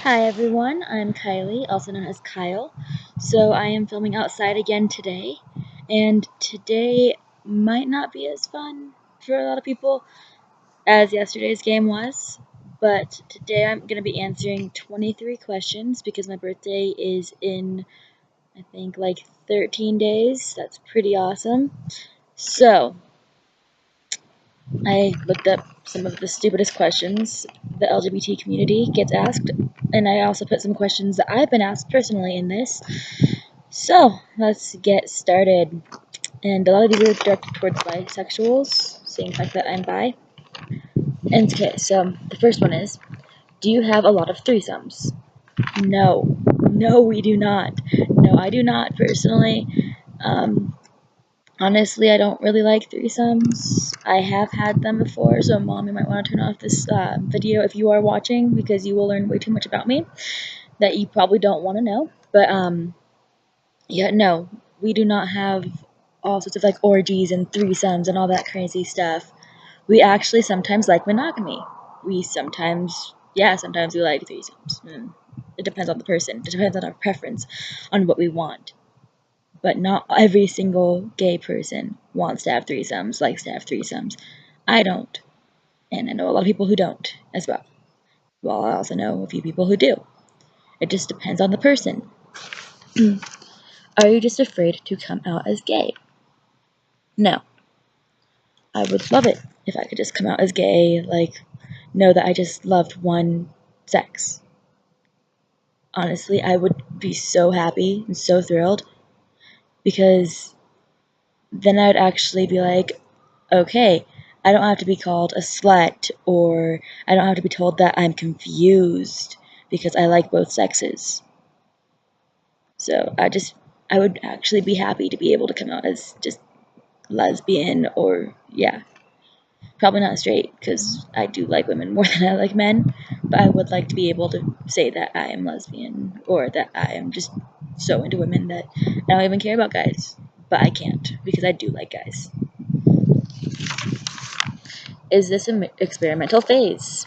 Hi everyone, I'm Kylie, also known as Kyle. So I am filming outside again today, and today might not be as fun for a lot of people as yesterday's game was, but today I'm going to be answering 23 questions because my birthday is in, I think, like 13 days. That's pretty awesome. So, I looked up some of the stupidest questions the LGBT community gets asked, and I also put some questions that I've been asked personally in this. So, let's get started. And a lot of these are directed towards bisexuals, seeing the fact that I'm bi. And okay, so the first one is, do you have a lot of threesomes? No. No, we do not. No, I do not personally. Honestly, I don't really like threesomes. I have had them before, so Mom, you might want to turn off this video if you are watching, because you will learn way too much about me that you probably don't want to know. But, yeah, no, we do not have all sorts of, like, orgies and threesomes and all that crazy stuff. We actually sometimes like monogamy. Sometimes we like threesomes. It depends on the person. It depends on our preference, on what we want. But not every single gay person wants to have threesomes, likes to have threesomes. I don't. And I know a lot of people who don't as well. Well, I also know a few people who do. It just depends on the person. Are you just afraid to come out as gay? No. I would love it if I could just come out as gay, like, know that I just loved one sex. Honestly, I would be so happy and so thrilled, because then I'd actually be like, okay, I don't have to be called a slut, or I don't have to be told that I'm confused because I like both sexes. So I would actually be happy to be able to come out as just lesbian, or yeah, probably not straight because I do like women more than I like men, but I would like to be able to say that I am lesbian, or that I am just so into women that I don't even care about guys. But I can't, because I do like guys. Is this an experimental phase?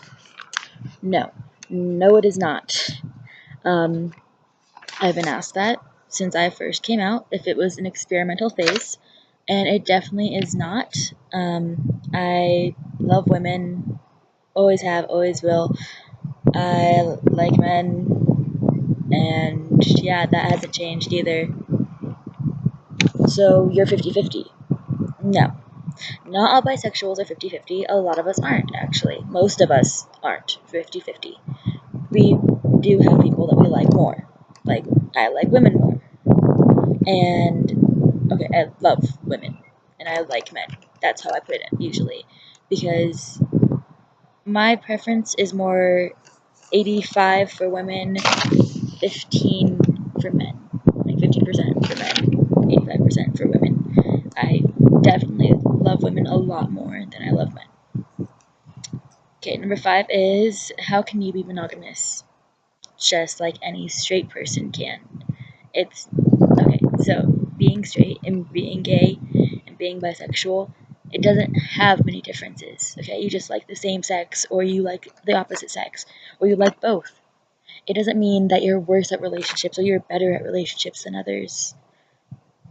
No. No, it is not. I've been asked that since I first came out, if it was an experimental phase, and it definitely is not. I love women, always have, always will. I like men, and yeah, that hasn't changed either. So you're 50-50. No. Not all bisexuals are 50-50. A lot of us aren't, actually. Most of us aren't 50-50. We do have people that we like more. Like, I like women more. And, okay, I love women. And I like men. That's how I put it, usually. Because my preference is more 85 for women, 15 for men. Like 50% for men, 85% for women. I definitely love women a lot more than I love men. Okay, number 5 is, how can you be monogamous? Just like any straight person can. Okay, so being straight and being gay and being bisexual, it doesn't have many differences, okay? You just like the same sex, or you like the opposite sex, or you like both. It doesn't mean that you're worse at relationships or you're better at relationships than others.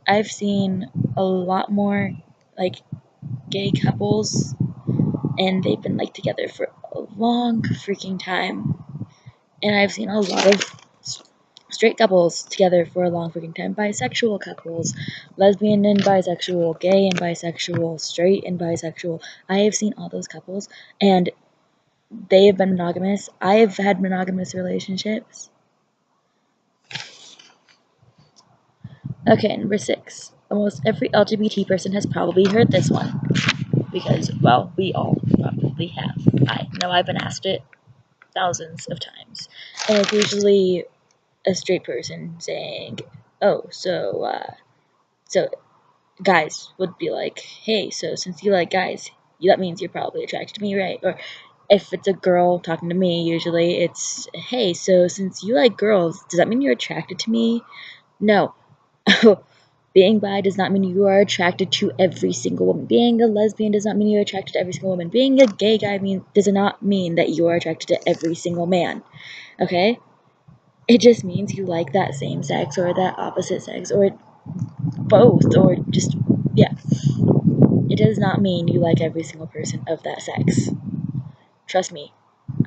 I've seen a lot more, like, gay couples, and they've been, like, together for a long freaking time. And I've seen a lot of straight couples together for a long freaking time, bisexual couples, lesbian and bisexual, gay and bisexual, straight and bisexual. I have seen all those couples, and they have been monogamous. I have had monogamous relationships. Okay, number 6. Almost every LGBT person has probably heard this one, because, well, we all probably have. I know I've been asked it thousands of times, and it's usually a straight person saying, oh, so guys would be like, hey, so since you like guys, that means you're probably attracted to me, right? Or if it's a girl talking to me, usually it's, hey, so since you like girls, does that mean you're attracted to me? No. Being bi does not mean you are attracted to every single woman. Being a lesbian does not mean you're attracted to every single woman. Being a gay guy does not mean that you are attracted to every single man. Okay? It just means you like that same sex or that opposite sex or both or just, yeah. It does not mean you like every single person of that sex. Trust me,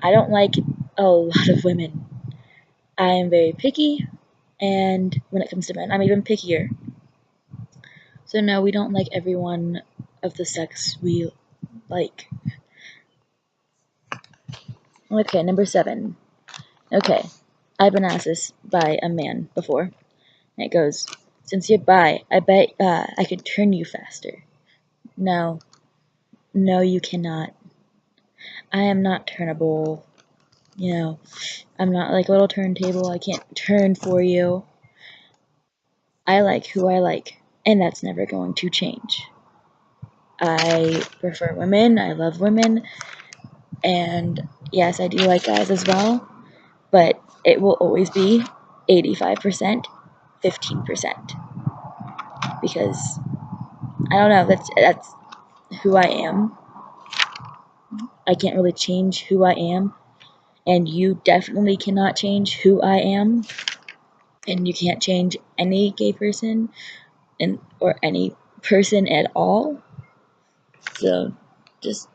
I don't like a lot of women. I am very picky, and when it comes to men, I'm even pickier. So no, we don't like everyone of the sex we like. Okay, number 7. Okay, I've been asked this by a man before. And it goes, since you're bi, I bet I could turn you faster. No. No, you cannot. I am not turnable. You know, I'm not like a little turntable. I can't turn for you. I like who I like, and that's never going to change. I prefer women. I love women. And yes, I do like guys as well. But it will always be 85%, 15%. Because I don't know, that's who I am. I can't really change who I am, and you definitely cannot change who I am, and you can't change any gay person or any person at all. So just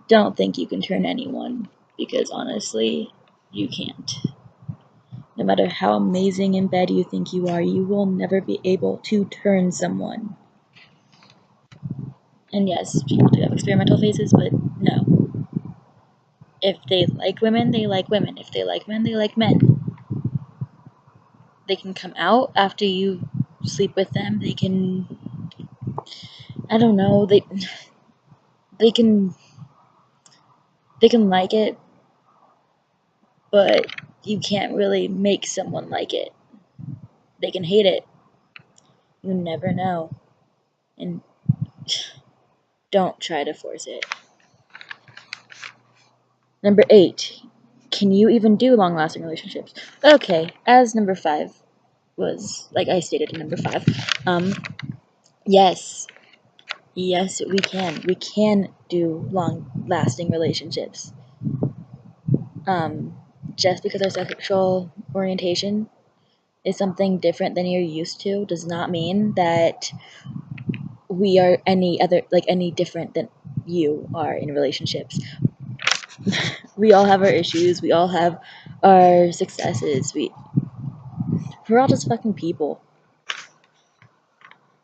don't think you can turn anyone, because honestly, you can't. No matter how amazing in bed you think you are, you will never be able to turn someone. And yes, people do have experimental phases, but no. If they like women, they like women. If they like men, they like men. They can come out after you sleep with them. They can, I don't know, they can they can like it, but you can't really make someone like it. They can hate it. You never know. And don't try to force it. Number 8. Can you even do long-lasting relationships? Okay, as number 5 was, like I stated in number 5, yes. Yes, we can. We can do long-lasting relationships. Just because our sexual orientation is something different than you're used to does not mean that we are any different than you are in relationships. We all have our issues. We all have our successes. We're all just fucking people.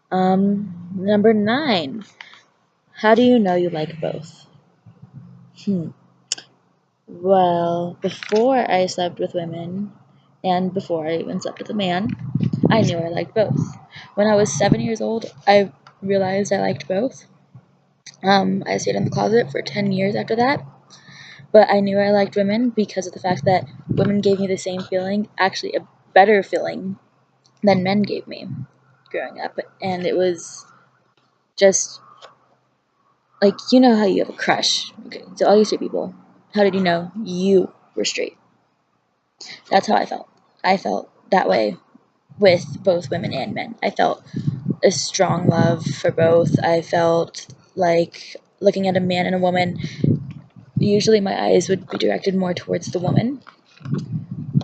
Number 9. How do you know you like both? Well, before I slept with women, and before I even slept with a man, I knew I liked both. When I was 7 years old, I realized I liked both. I stayed in the closet for 10 years after that, but I knew I liked women because of the fact that women gave me the same feeling, actually a better feeling than men gave me growing up. And it was just like, you know how you have a crush. Okay, so all you straight people, how did you know you were straight? That's how I felt. I felt that way with both women and men. I felt a strong love for both. I felt like looking at a man and a woman, usually my eyes would be directed more towards the woman,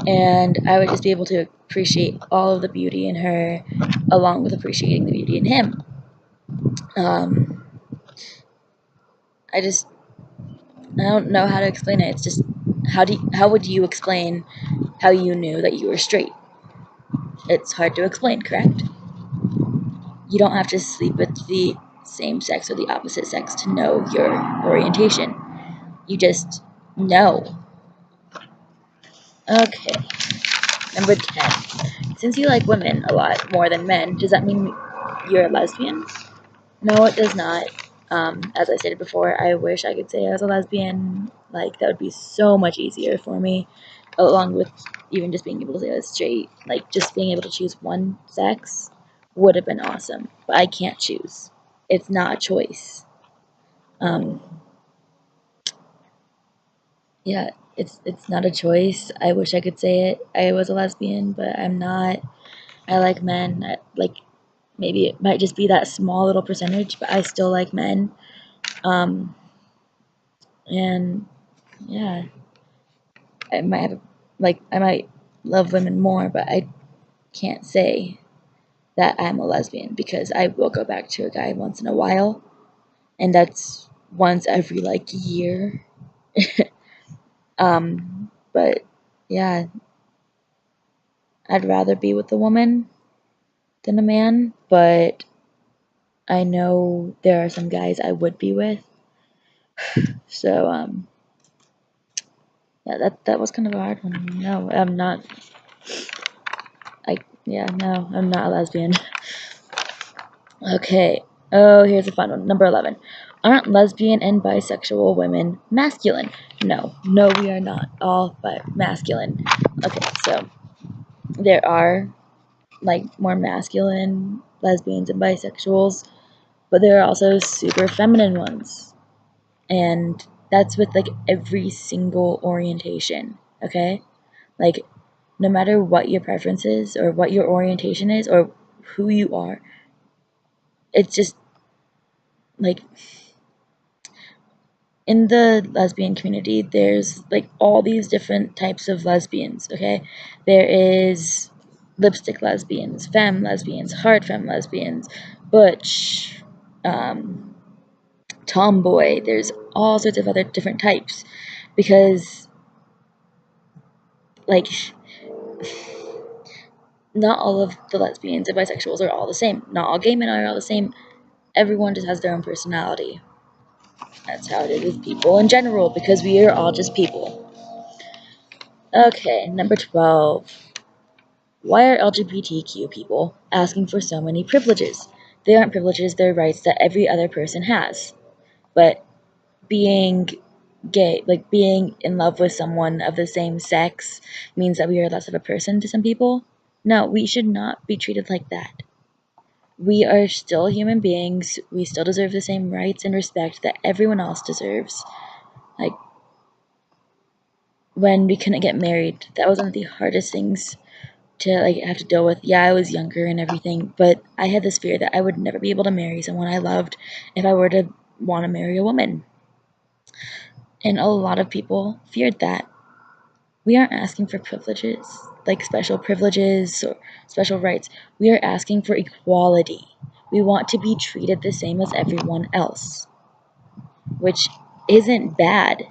and I would just be able to appreciate all of the beauty in her along with appreciating the beauty in him. Um, I don't know how to explain it. It's just how would you explain how you knew that you were straight? It's hard to explain, correct? You don't have to sleep with the same sex or the opposite sex to know your orientation. You just know. Okay, number 10. Since you like women a lot more than men, does that mean you're a lesbian? No, it does not. As I stated before, I wish I could say I was a lesbian. Like, that would be so much easier for me, along with even just being able to say I was straight. Like, just being able to choose one sex would have been awesome, but I can't choose. It's not a choice. Um, yeah, it's not a choice. I wish I could say it. I was a lesbian, but I'm not. I like men. Maybe it might just be that small little percentage, but I still like men. Um, and yeah, I might have, I might love women more, but I can't say that I'm a lesbian because I will go back to a guy once in a while, and that's once every like year. But yeah, I'd rather be with a woman than a man, but I know there are some guys I would be with. So yeah, that was kind of a hard one. No, I'm not. No, I'm not a lesbian. Okay. Oh, here's a fun one. Number 11. Aren't lesbian and bisexual women masculine? No, no, we are not all but masculine. Okay, so there are like more masculine lesbians and bisexuals, but there are also super feminine ones. And that's with like every single orientation, okay? Like, no matter what your preference is, or what your orientation is, or who you are, it's just like in the lesbian community, there's like all these different types of lesbians, okay? There is lipstick lesbians, femme lesbians, hard femme lesbians, butch, tomboy. There's all sorts of other different types because, like, not all of the lesbians and bisexuals are all the same. Not all gay men are all the same. Everyone just has their own personality. That's how it is with people in general because we are all just people. Okay, number 12. Why are LGBTQ people asking for so many privileges? They aren't privileges, they're rights that every other person has. But being gay, like being in love with someone of the same sex, means that we are less of a person to some people. No, we should not be treated like that. We are still human beings. We still deserve the same rights and respect that everyone else deserves. Like, when we couldn't get married, that was one of the hardest things to like have to deal with. Yeah, I was younger and everything, but I had this fear that I would never be able to marry someone I loved if I were to want to marry a woman. And a lot of people feared that. We aren't asking for privileges, like special privileges or special rights. We are asking for equality. We want to be treated the same as everyone else, which isn't bad.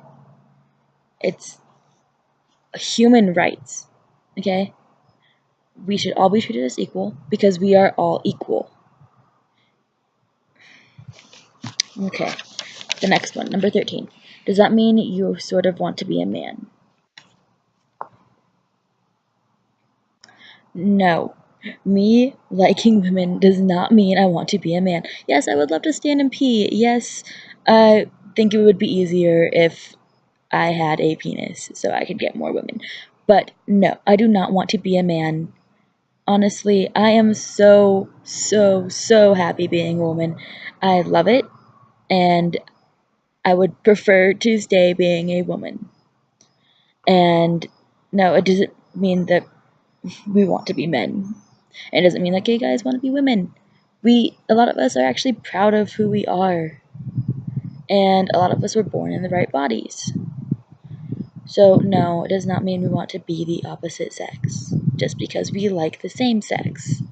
It's human rights, okay? We should all be treated as equal because we are all equal. Okay, the next one, number 13. Does that mean you sort of want to be a man? No. Me liking women does not mean I want to be a man. Yes, I would love to stand and pee. Yes, I think it would be easier if I had a penis so I could get more women. But no, I do not want to be a man. Honestly, I am so, so, so happy being a woman. I love it, and I would prefer to stay being a woman. And no, it doesn't mean that we want to be men. It doesn't mean that gay guys want to be women. A lot of us are actually proud of who we are. And a lot of us were born in the right bodies. So, no, it does not mean we want to be the opposite sex just because we like the same sex.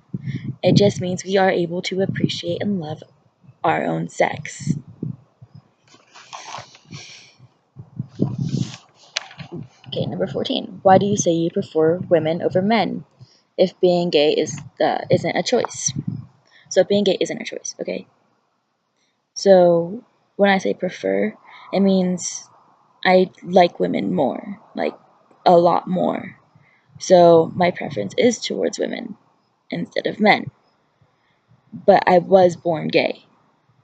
It just means we are able to appreciate and love our own sex. Okay, number 14. Why do you say you prefer women over men if being gay isn't a choice? So being gay isn't a choice, okay? So when I say prefer, it means I like women more, like a lot more. So my preference is towards women instead of men. But I was born gay.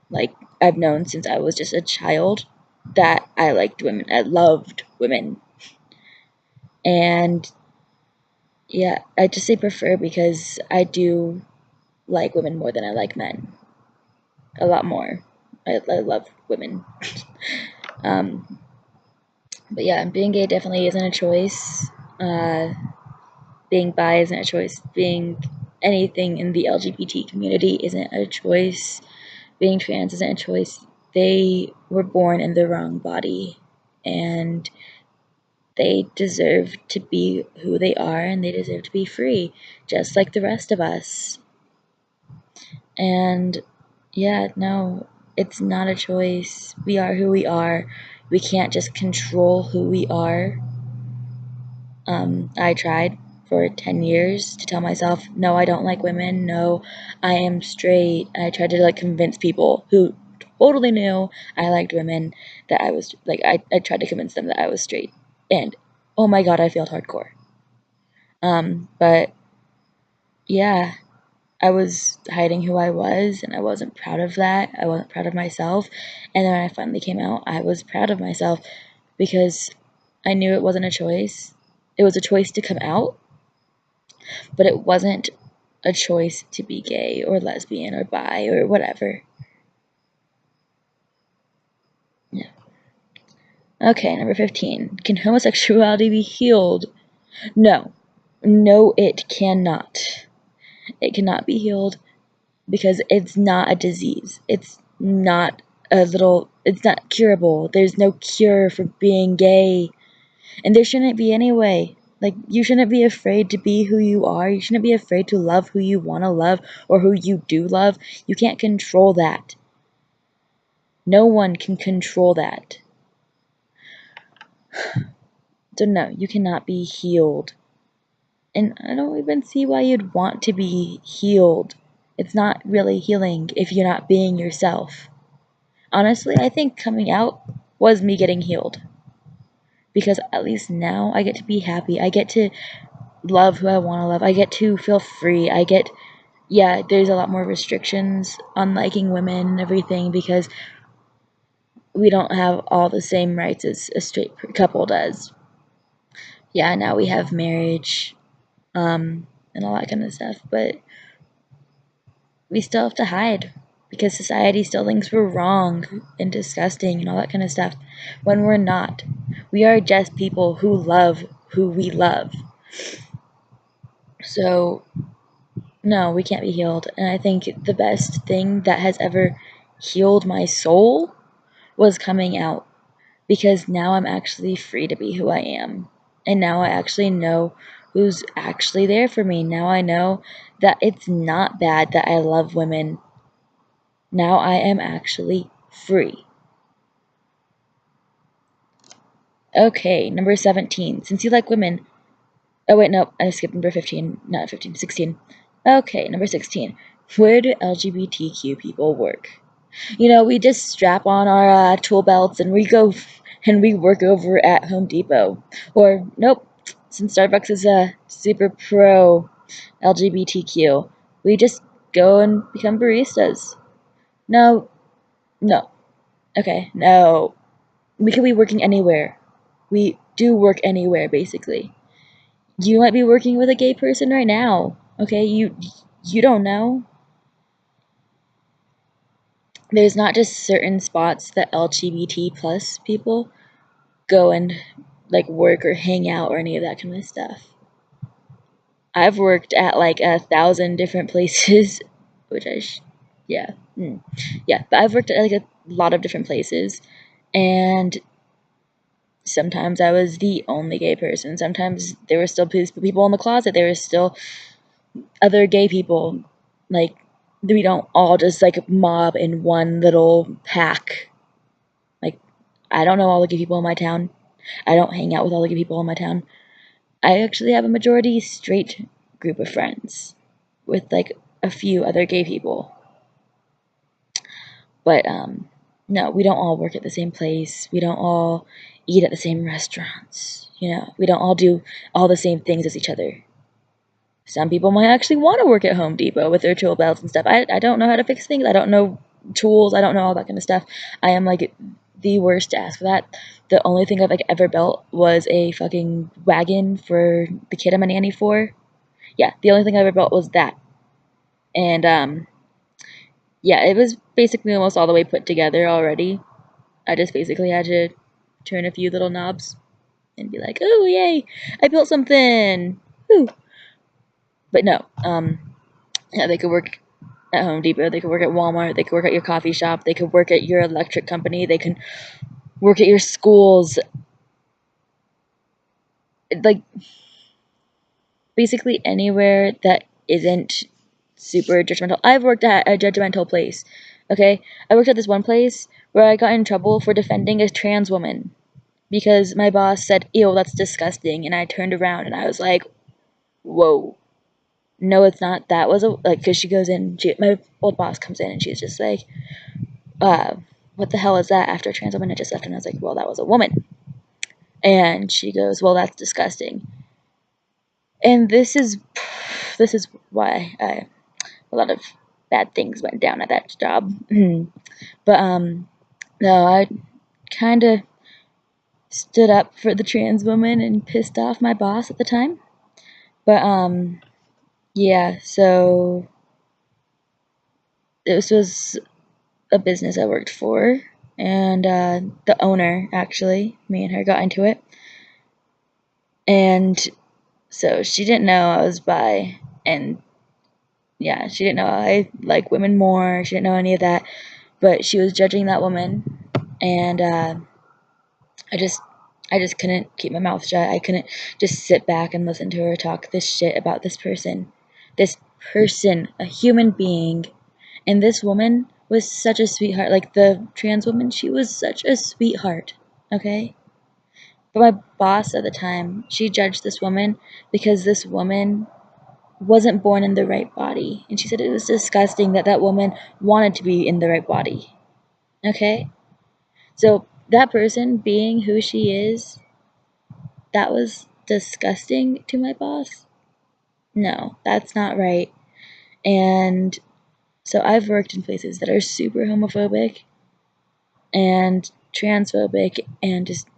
Like, I've known since I was just a child that I liked women. I loved women. And yeah, I just say prefer because I do like women more than I like men. A lot more. I love women. um, but yeah, being gay definitely isn't a choice. Being bi isn't a choice. Being anything in the LGBT community isn't a choice. Being trans isn't a choice. They were born in the wrong body, and they deserve to be who they are and they deserve to be free, just like the rest of us. And yeah, no, it's not a choice. We are who we are. We can't just control who we are. I tried for 10 years to tell myself, no, I don't like women. No, I am straight. I tried to like convince people who totally knew I liked women that I was like, I tried to convince them that I was straight. And oh my God, I failed hardcore. But yeah, I was hiding who I was, and I wasn't proud of that. I wasn't proud of myself. And then when I finally came out, I was proud of myself because I knew it wasn't a choice. It was a choice to come out, but it wasn't a choice to be gay or lesbian or bi or whatever. Yeah. Okay, number 15. Can homosexuality be healed? No. No, it cannot. It cannot be healed because it's not a disease. It's not it's not curable. There's no cure for being gay. And there shouldn't be anyway. Like, you shouldn't be afraid to be who you are. You shouldn't be afraid to love who you want to love or who you do love. You can't control that. No one can control that. So no, you cannot be healed. And I don't even see why you'd want to be healed. It's not really healing if you're not being yourself. Honestly, I think coming out was me getting healed. Because at least now I get to be happy. I get to love who I want to love. I get to feel free. Yeah, there's a lot more restrictions on liking women and everything because we don't have all the same rights as a straight couple does. Yeah, now we have marriage, and all that kind of stuff, but we still have to hide because society still thinks we're wrong and disgusting and all that kind of stuff when we're not. We are just people who love who we love. So, no, we can't be healed. And I think the best thing that has ever healed my soul was coming out because now I'm actually free to be who I am. And now I actually know who's actually there for me. Now I know that it's not bad that I love women. Now I am actually free. Okay, number 17. Since you like women. Oh, wait, no, I skipped number 15. Not 15, 16. Okay, number 16. Where do LGBTQ people work? You know, we just strap on our tool belts and we go and we work over at Home Depot. Or, nope, since Starbucks is a super pro LGBTQ, we just go and become baristas. No, no. Okay, no. We could be working anywhere. We do work anywhere, basically. You might be working with a gay person right now. Okay, you don't know. There's not just certain spots that LGBT plus people go and like work or hang out or any of that kind of stuff. I've worked at like 1,000 different places, which yeah, yeah. But I've worked at like a lot of different places, and sometimes I was the only gay person. Sometimes there were still people in the closet. There were still other gay people. Like, we don't all just like mob in one little pack. Like, I don't know all the gay people in my town. I don't hang out with all the gay people in my town. I actually have a majority straight group of friends with like a few other gay people. But no, we don't all work at the same place. We don't all eat at the same restaurants. You know, we don't all do all the same things as each other. Some people might actually want to work at Home Depot with their tool belts and stuff. I don't know how to fix things. I don't know tools. I don't know all that kind of stuff. I am like the worst to ask for that. The only thing I've like ever built was a fucking wagon for the kid I'm a nanny for. Yeah, the only thing I ever built was that. And yeah, it was basically almost all the way put together already. I just basically had to turn a few little knobs and be like, oh yay, I built something. Woo. But no, yeah, they could work at Home Depot, they could work at Walmart, they could work at your coffee shop, they could work at your electric company, they can work at your schools. like basically anywhere that isn't super judgmental. I've worked at a judgmental place. Okay, I worked at this one place where I got in trouble for defending a trans woman because my boss said, "Ew, that's disgusting," and I turned around and I was like, "Whoa, no, it's not." That was a like because she goes in, my old boss comes in and she's just like, uh, "What the hell is that?" After a trans woman had just left, and I was like, "Well, that was a woman," and she goes, "Well, that's disgusting." And this is why a lot of bad things went down at that job. But no, I kind of stood up for the trans woman and pissed off my boss at the time. But yeah, so this was a business I worked for, and the owner actually, me and her got into it, and so she didn't know I was bi, and yeah, she didn't know I like women more. She didn't know any of that, but she was judging that woman, and I just I just couldn't keep my mouth shut. I couldn't just sit back and listen to her talk this shit about this person. This person, a human being. And this woman was such a sweetheart. Like the trans woman, she was such a sweetheart. Okay? But my boss at the time, she judged this woman because this woman wasn't born in the right body. And she said it was disgusting that that woman wanted to be in the right body. Okay? So that person being who she is, that was disgusting to my boss. No, that's not right. And so I've worked in places that are super homophobic and transphobic, and just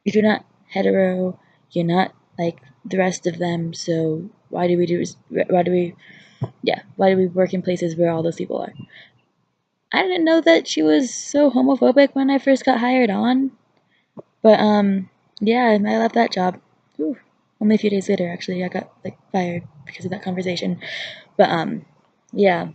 if you're not hetero, you're not like the rest of them. So why do we work in places where all those people are? I didn't know that she was so homophobic when I first got hired on, but yeah, I left that job. Whew. Only a few days later, actually, I got like fired because of that conversation. But yeah.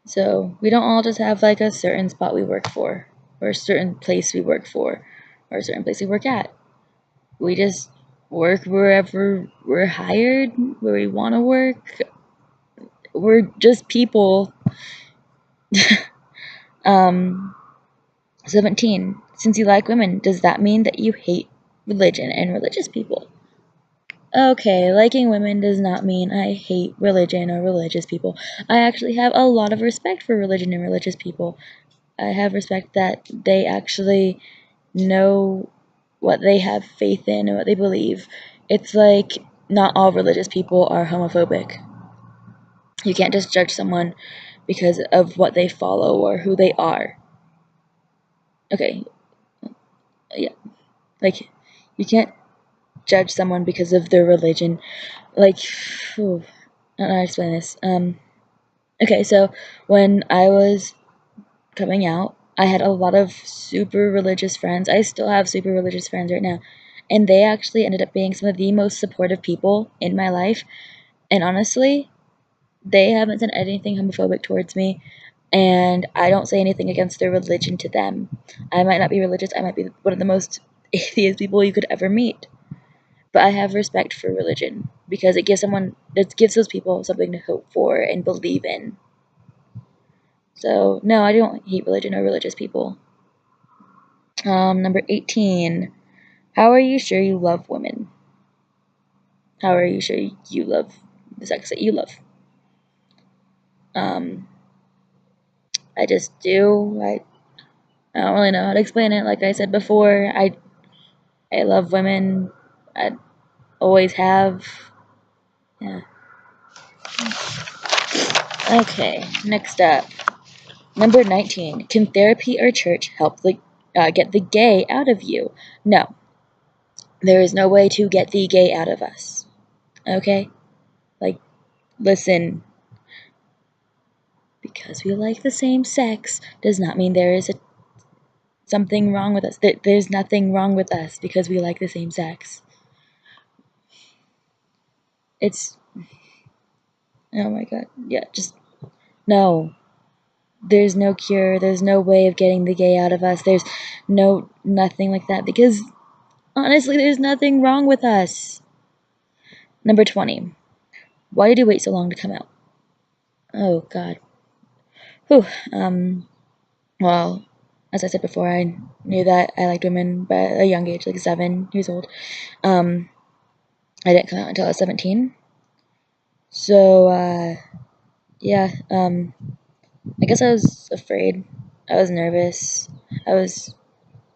So we don't all just have like a certain spot we work for, or a certain place we work for, or a certain place we work at. We just work wherever we're hired, where we want to work. We're just people. um, 17. Since you like women, does that mean that you hate religion and religious people? Okay, liking women does not mean I hate religion or religious people. I actually have a lot of respect for religion and religious people. I have respect that they actually know what they have faith in and what they believe. It's like not all religious people are homophobic. You can't just judge someone because of what they follow or who they are. Okay, yeah. Like, you can't judge someone because of their religion. Like, whew, I don't know how to explain this. Okay, so when I was coming out, I had a lot of super religious friends. I still have super religious friends right now. And they actually ended up being some of the most supportive people in my life. And honestly, they haven't said anything homophobic towards me. And I don't say anything against their religion to them. I might not be religious. I might be one of the most atheist people you could ever meet. But I have respect for religion because it gives those people something to hope for and believe in. So, no, I don't hate religion or religious people. Number 18. How are you sure you love women? How are you sure you love the sex that you love? Um, I just do. I don't really know how to explain it. Like I said before, I love women. I always have. Yeah. Okay, next up. Number 19. Can therapy or church help get the gay out of you? No. There is no way to get the gay out of us. Okay? Like, listen, because we like the same sex does not mean there is something wrong with us. There's nothing wrong with us because we like the same sex. It's, oh my god, yeah, just, no. there's no cure, there's no way of getting the gay out of us, there's nothing like that, because honestly, there's nothing wrong with us. Number 20. Why did you wait so long to come out? Oh, God. Whew. Well, as I said before, I knew that I liked women by a young age, like 7 years old. I didn't come out until I was 17. So, yeah, I guess I was afraid. I was nervous. I was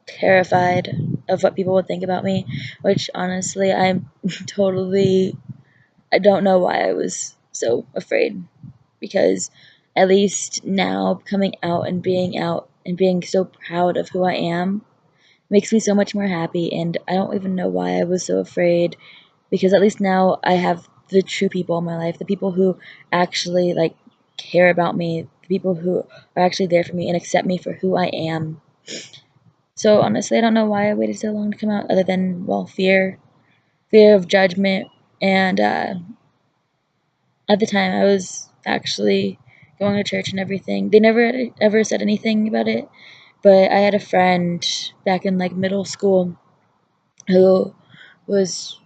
terrified of what people would think about me, which honestly, I'm totally, I don't know why I was so afraid, because at least now coming out and being so proud of who I am makes me so much more happy, and I don't even know why I was so afraid, because at least now I have the true people in my life, the people who actually like care about me, the people who are actually there for me and accept me for who I am. So honestly, I don't know why I waited so long to come out, other than, well, fear of judgment, and at the time I was actually going to church and everything. They never ever said anything about it, but I had a friend back in like middle school who was,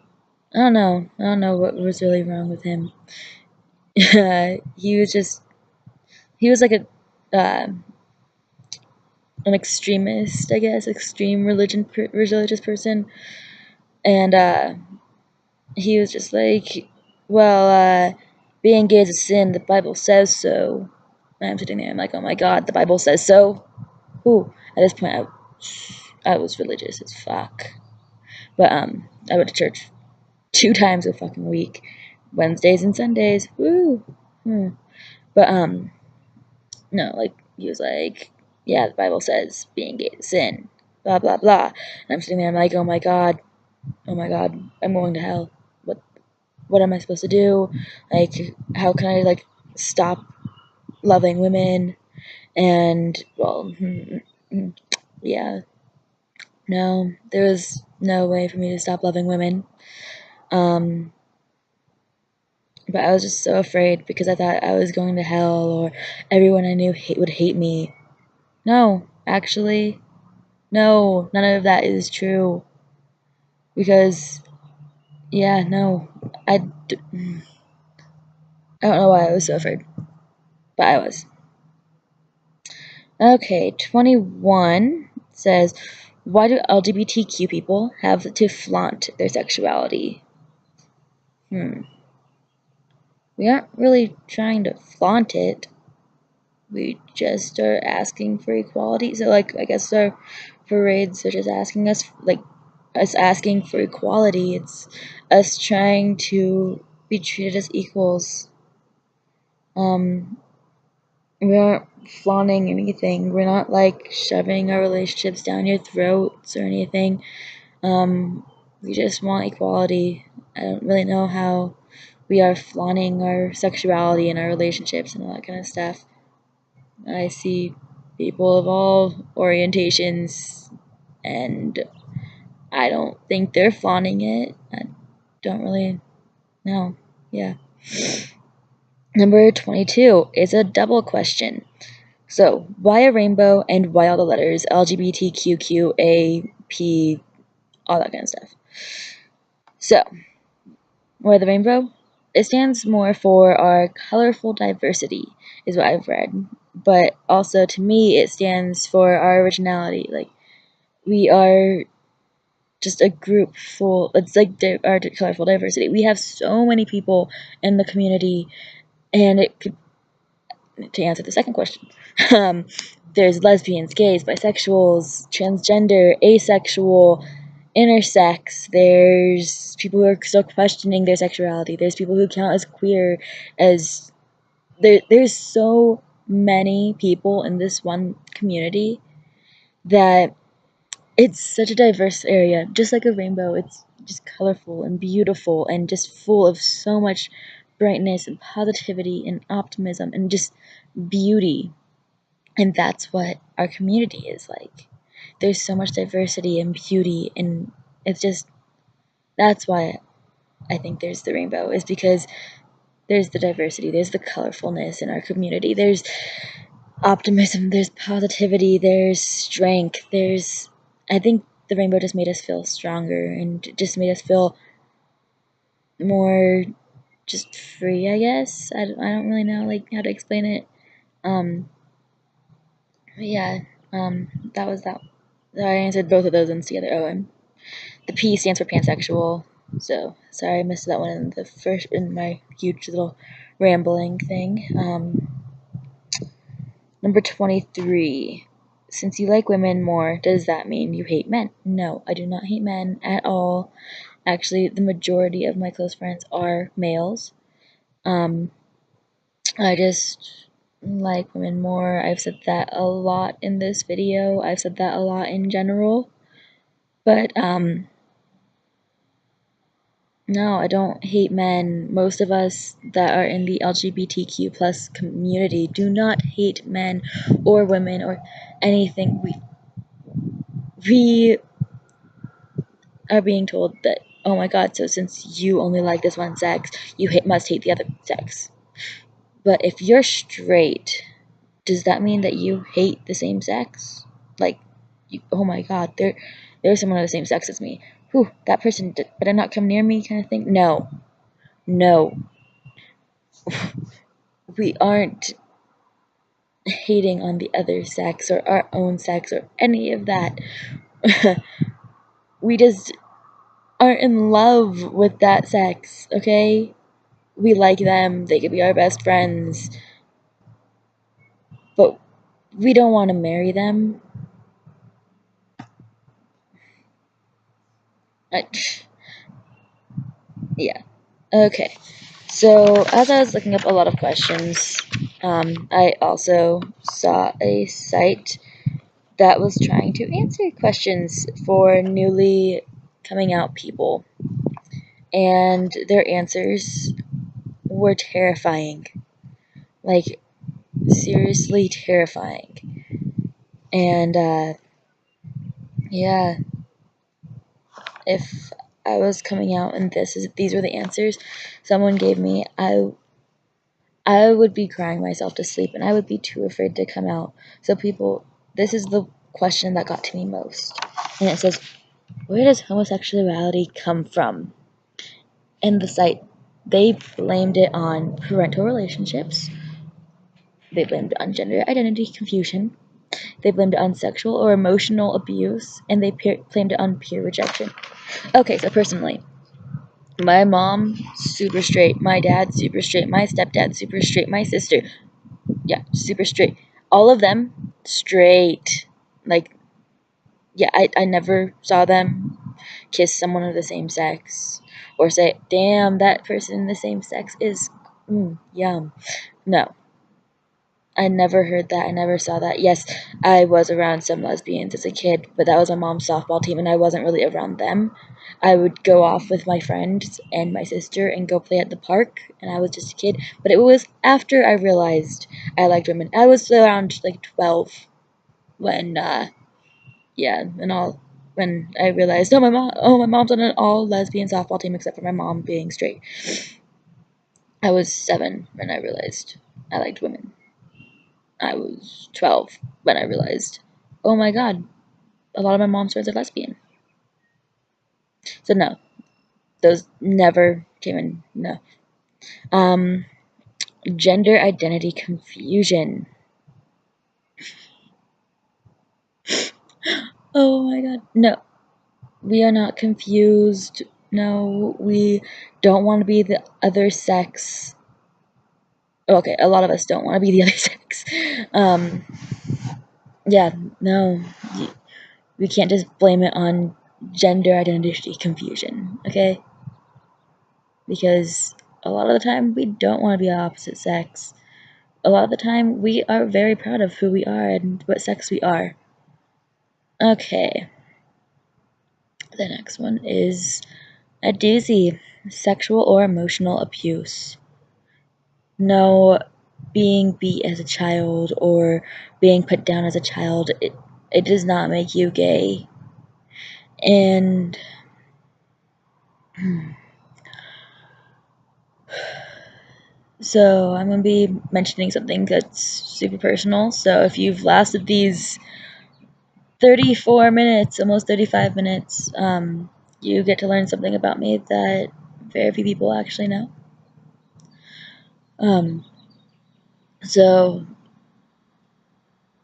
I don't know what was really wrong with him. He was like an extremist, I guess, extreme religious person, and he was just like, well, being gay is a sin. The Bible says so. And I'm sitting there, I'm like, oh my God, the Bible says so. Ooh, at this point, I was religious as fuck, but I went to church 2 times a fucking week, Wednesdays and Sundays. Woo. But no, like he was like, yeah, the Bible says being gay is sin, blah blah blah. And I'm sitting there, I'm like, oh my god, I'm going to hell. What am I supposed to do? Like, how can I like stop loving women? And well, yeah, no, there was no way for me to stop loving women. Um, but I was just so afraid because I thought I was going to hell, or everyone I knew would hate me. No, actually, no, none of that is true. Because, yeah, no, I don't know why I was so afraid, but I was. Okay, 21 says, why do LGBTQ people have to flaunt their sexuality? We aren't really trying to flaunt it. We just are asking for equality. So, like, I guess our parades are just asking us, like, us asking for equality. It's us trying to be treated as equals. We aren't flaunting anything. We're not, like, shoving our relationships down your throats or anything. We just want equality. I don't really know how we are flaunting our sexuality and our relationships and all that kind of stuff. I see people of all orientations, and I don't think they're flaunting it. I don't really know. Yeah. Number 22 is a double question. So, why a rainbow and why all the letters LGBTQQAP, all that kind of stuff? So, why the rainbow? It stands more for our colorful diversity, is what I've read. But also, to me, it stands for our originality. Like, we are just a group full, it's like our colorful diversity. We have so many people in the community, and it could, to answer the second question, there's lesbians, gays, bisexuals, transgender, asexual, intersex, there's people who are still questioning their sexuality, there's people who count as queer, as there's so many people in this one community that it's such a diverse area, just like a rainbow. It's just colorful and beautiful and just full of so much brightness and positivity and optimism and just beauty. And that's what our community is like. There's so much diversity and beauty, and it's just, that's why I think there's the rainbow, is because there's the diversity, there's the colorfulness in our community. There's optimism, there's positivity, there's strength, I think the rainbow just made us feel stronger and just made us feel more just free, I guess. I don't really know like how to explain it. But yeah, that was that. I answered both of those ones together. Oh, and the P stands for pansexual. So sorry I missed that one in my huge little rambling thing. Number 23. Since you like women more, does that mean you hate men? No, I do not hate men at all. Actually, the majority of my close friends are males. I just like women more. I've said that a lot in this video. I've said that a lot in general. But, no, I don't hate men. Most of us that are in the LGBTQ plus community do not hate men or women or anything. We are being told that, oh my god, so since you only like this one sex, you must hate the other sex. But if you're straight, does that mean that you hate the same sex? Like, oh my god, there's someone of the same sex as me. Whew, that person better not come near me, kind of thing. No, no, we aren't hating on the other sex or our own sex or any of that. We just aren't in love with that sex, okay? We like them, they could be our best friends, but we don't want to marry them. I, yeah. Okay. So, as I was looking up a lot of questions, I also saw a site that was trying to answer questions for newly coming out people. And their answers were terrifying. Like, seriously terrifying. And, yeah, if I was coming out and these were the answers someone gave me, I would be crying myself to sleep and I would be too afraid to come out. So this is the question that got to me most. And it says, where does homosexuality come from? And the site, they blamed it on parental relationships. They blamed it on gender identity confusion. They blamed it on sexual or emotional abuse. And they blamed it on peer rejection. Okay, so personally, my mom, super straight. My dad, super straight. My stepdad, super straight. My sister, yeah, super straight. All of them, straight. Like, yeah, I never saw them kiss someone of the same sex or say, damn, that person in the same sex is yum. No, I never heard that. I never saw that. Yes, I was around some lesbians as a kid, but that was my mom's softball team, and I wasn't really around them. I would go off with my friends and my sister and go play at the park, and I was just a kid. But it was after I realized I liked women. I was around like 12 when, yeah, and all when I realized, my mom's on an all lesbian softball team except for my mom being straight. I was 7 when I realized I liked women. I was 12 when I realized, oh my god, a lot of my mom's friends are lesbian. So no, those never came in. No. Gender identity confusion. Oh my god. No, we are not confused. No, we don't want to be the other sex. Okay, a lot of us don't want to be the other sex. Yeah, no, we can't just blame it on gender identity confusion, okay? Because a lot of the time we don't want to be the opposite sex. A lot of the time we are very proud of who we are and what sex we are. Okay. The next one is a doozy. Sexual or emotional abuse. No, being beat as a child or being put down as a child, it does not make you gay. And So I'm going to be mentioning something that's super personal. So if you've lasted these 34 minutes, almost 35 minutes, you get to learn something about me that very few people actually know. So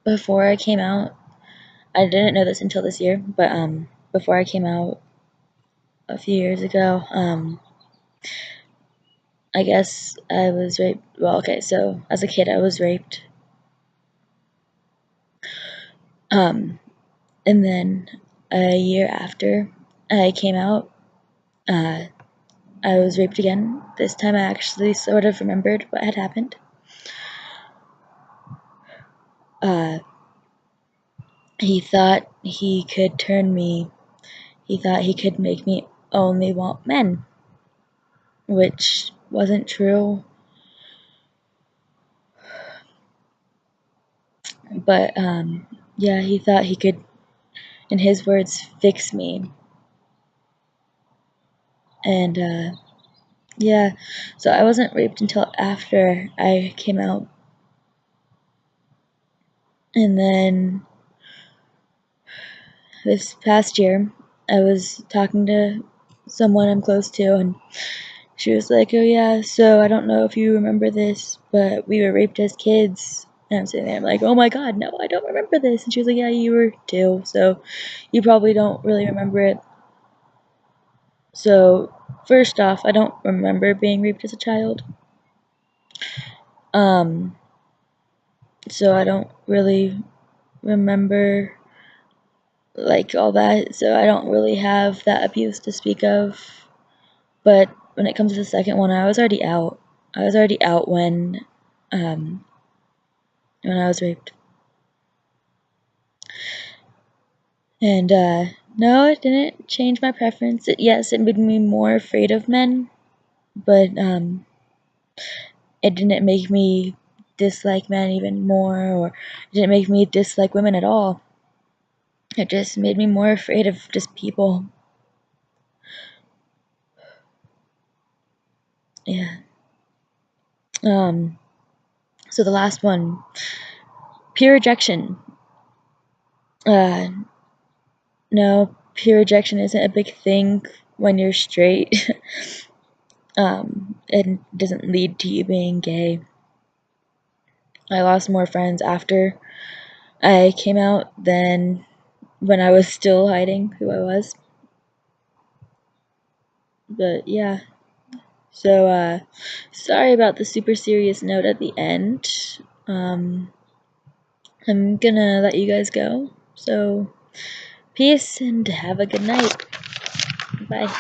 before I came out, I didn't know this until this year, but before I came out a few years ago, I guess I was raped. Well, okay, so as a kid, I was raped. And then a year after I came out, I was raped again. This time I actually sort of remembered what had happened. He thought he could he thought he could make me only want men, which wasn't true. But yeah, he thought he could, in his words, fix me. And yeah, so I wasn't raped until after I came out. And then this past year, I was talking to someone I'm close to, and she was like, "Oh yeah, so I don't know if you remember this, but we were raped as kids." And I'm sitting there, I'm like, "Oh my god, no, I don't remember this." And she was like, "Yeah, you were too, so you probably don't really remember it." So first off, I don't remember being raped as a child. So I don't really remember like all that, so I don't really have that abuse to speak of. But when it comes to the second one, I was already out. I was already out when I was raped. And no, it didn't change my preference. Yes, it made me more afraid of men, but it didn't make me dislike men even more, or it didn't make me dislike women at all. It just made me more afraid of just people. Yeah. So the last one, peer rejection. No, peer rejection isn't a big thing when you're straight. It doesn't lead to you being gay. I lost more friends after I came out than when I was still hiding who I was. But yeah. So sorry about the super serious note at the end. I'm gonna let you guys go. So peace and have a good night. Bye.